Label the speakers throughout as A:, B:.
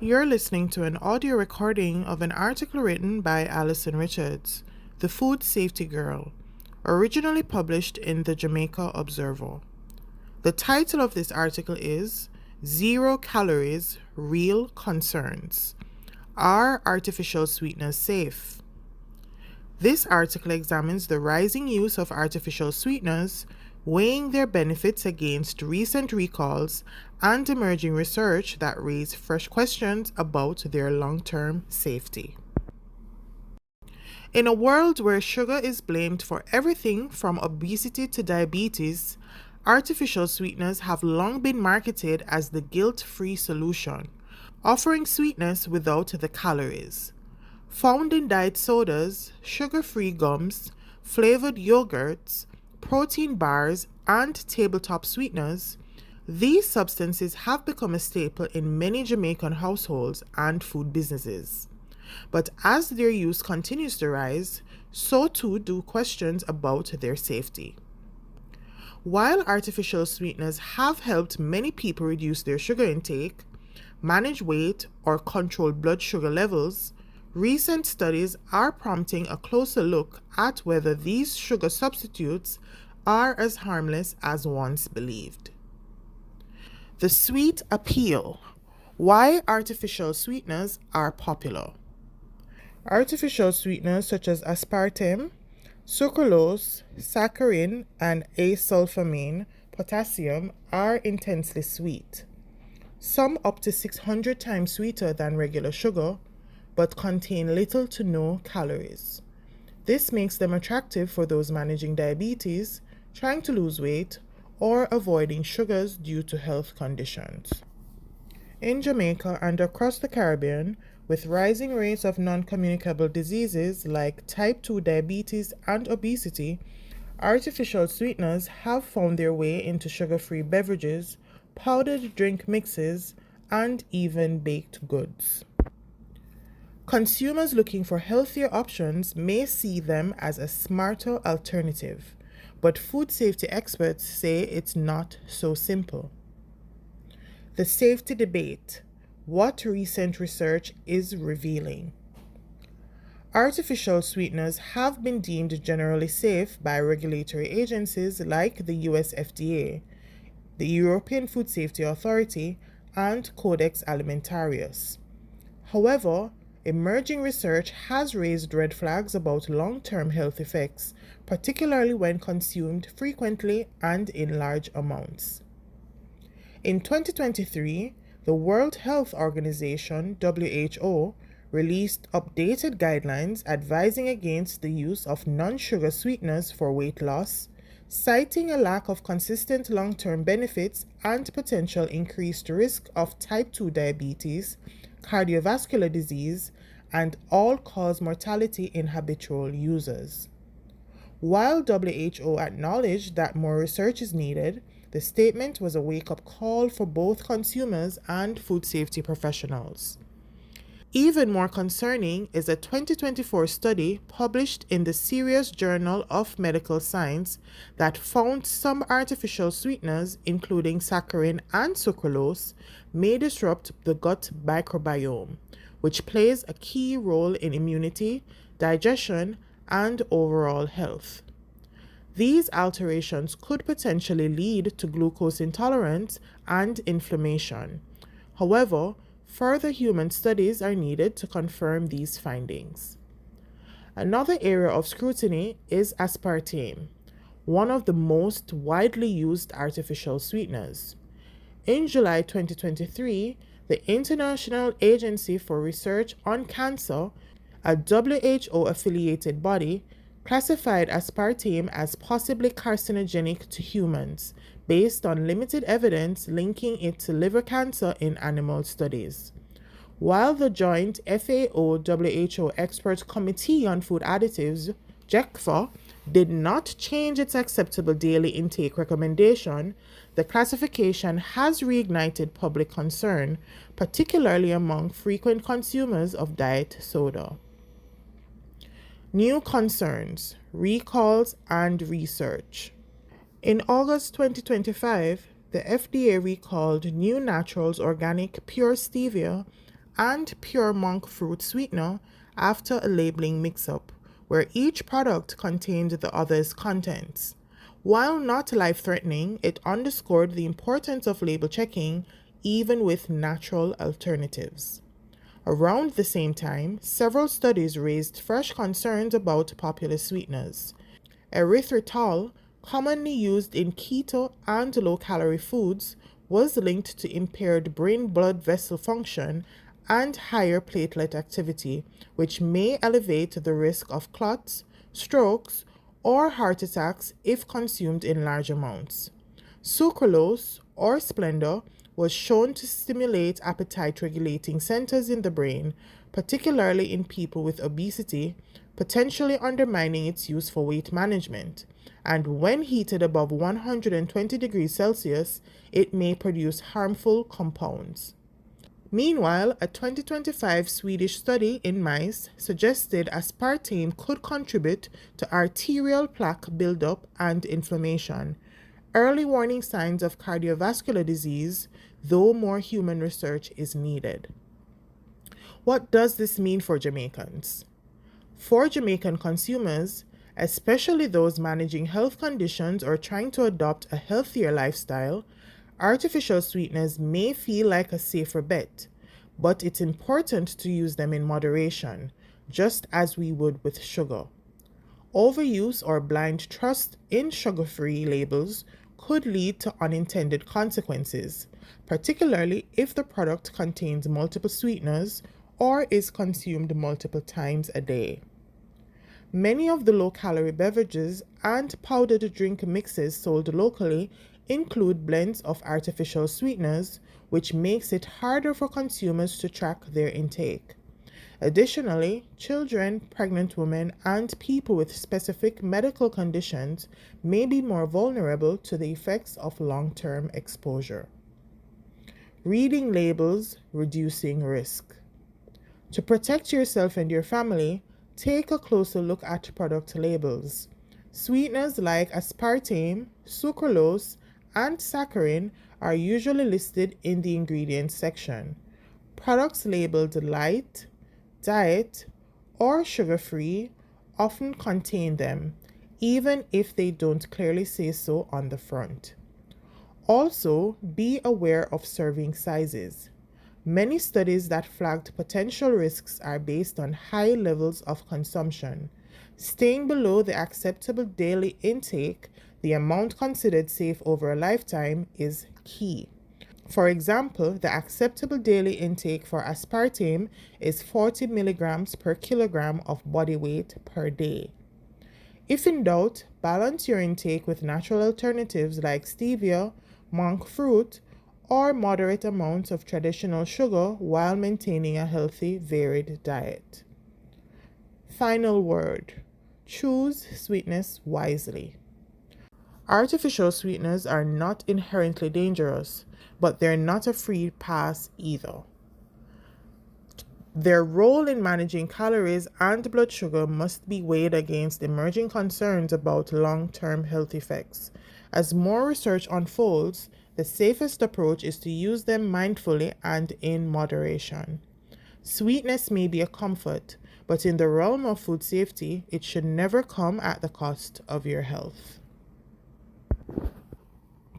A: You're listening to an audio recording of an article written by Alison Richards, The Food Safety Girl, originally published in the Jamaica Observer. The title of this article is Zero Calories, Real Concerns. Are artificial sweeteners safe? This article examines the rising use of artificial sweeteners, weighing their benefits against recent recalls and emerging research that raise fresh questions about their long-term safety. In a world where sugar is blamed for everything from obesity to diabetes, artificial sweeteners have long been marketed as the guilt-free solution, offering sweetness without the calories. Found in diet sodas, sugar-free gums, flavored yogurts, protein bars, and tabletop sweeteners, these substances have become a staple in many Jamaican households and food businesses. But as their use continues to rise, so too do questions about their safety. While artificial sweeteners have helped many people reduce their sugar intake, manage weight, or control blood sugar levels, recent studies are prompting a closer look at whether these sugar substitutes are as harmless as once believed. The sweet appeal. Why artificial sweeteners are popular. Artificial sweeteners such as aspartame, sucralose, saccharin, and asulfamine potassium are intensely sweet. Some up to 600 times sweeter than regular sugar, but contain little to no calories. This makes them attractive for those managing diabetes, trying to lose weight, or avoiding sugars due to health conditions. In Jamaica and across the Caribbean, with rising rates of non-communicable diseases like type 2 diabetes and obesity, artificial sweeteners have found their way into sugar-free beverages, powdered drink mixes, and even baked goods. Consumers looking for healthier options may see them as a smarter alternative, but food safety experts say it's not so simple. The safety debate. What recent research is revealing. Artificial sweeteners have been deemed generally safe by regulatory agencies like the US FDA, the European Food Safety Authority, and Codex Alimentarius. However, emerging research has raised red flags about long-term health effects, particularly when consumed frequently and in large amounts. In 2023, the World Health Organization, WHO, released updated guidelines advising against the use of non-sugar sweeteners for weight loss, citing a lack of consistent long-term benefits and potential increased risk of type 2 diabetes, cardiovascular disease, and all-cause mortality in habitual users. While WHO acknowledged that more research is needed, the statement was a wake-up call for both consumers and food safety professionals. Even more concerning is a 2024 study published in the Serious Journal of Medical Science that found some artificial sweeteners, including saccharin and sucralose, may disrupt the gut microbiome, which plays a key role in immunity, digestion, and overall health. These alterations could potentially lead to glucose intolerance and inflammation. However, further human studies are needed to confirm these findings. Another area of scrutiny is aspartame, one of the most widely used artificial sweeteners. In July 2023, the International Agency for Research on Cancer, a WHO-affiliated body, classified aspartame as possibly carcinogenic to humans based on limited evidence linking it to liver cancer in animal studies. While the joint FAO-WHO Expert Committee on Food Additives, JECFA, did not change its acceptable daily intake recommendation, the classification has reignited public concern, particularly among frequent consumers of diet soda. New concerns, recalls, and research. In August 2025, the FDA recalled New Naturals Organic Pure Stevia and pure monk fruit sweetener after a labeling mix-up, where each product contained the other's contents. While not life-threatening, it underscored the importance of label checking even with natural alternatives. Around the same time, several studies raised fresh concerns about popular sweeteners. Erythritol, commonly used in keto and low-calorie foods, was linked to impaired brain blood vessel function and higher platelet activity, which may elevate the risk of clots, strokes, or heart attacks if consumed in large amounts. Sucralose, or Splenda, was shown to stimulate appetite regulating centers in the brain, particularly in people with obesity, potentially undermining its use for weight management. And when heated above 120 degrees Celsius, it may produce harmful compounds. Meanwhile, a 2025 Swedish study in mice suggested aspartame could contribute to arterial plaque buildup and inflammation, early warning signs of cardiovascular disease, though more human research is needed. What does this mean for Jamaicans? For Jamaican consumers, especially those managing health conditions or trying to adopt a healthier lifestyle, artificial sweeteners may feel like a safer bet, but it's important to use them in moderation, just as we would with sugar. Overuse or blind trust in sugar-free labels could lead to unintended consequences, particularly if the product contains multiple sweeteners or is consumed multiple times a day. Many of the low-calorie beverages and powdered drink mixes sold locally include blends of artificial sweeteners, which makes it harder for consumers to track their intake. Additionally, children, pregnant women, and people with specific medical conditions may be more vulnerable to the effects of long-term exposure. Reading labels, reducing risk. To protect yourself and your family, take a closer look at product labels. Sweeteners like aspartame, sucralose, and saccharin are usually listed in the ingredients section. Products labeled light, diet, or sugar-free often contain them, even if they don't clearly say so on the front. Also, be aware of serving sizes. Many studies that flagged potential risks are based on high levels of consumption. Staying below the acceptable daily intake, the amount considered safe over a lifetime, is key. For example, the acceptable daily intake for aspartame is 40 milligrams per kilogram of body weight per day. If in doubt, balance your intake with natural alternatives like stevia, monk fruit, or moderate amounts of traditional sugar while maintaining a healthy, varied diet. Final word: choose sweetness wisely. Artificial sweeteners are not inherently dangerous, but they're not a free pass either. Their role in managing calories and blood sugar must be weighed against emerging concerns about long-term health effects. As more research unfolds, the safest approach is to use them mindfully and in moderation. Sweetness may be a comfort, but in the realm of food safety, it should never come at the cost of your health.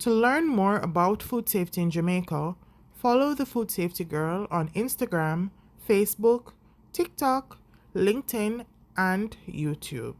A: To learn more about food safety in Jamaica, follow the Food Safety Girl on Instagram, Facebook, TikTok, LinkedIn, and YouTube.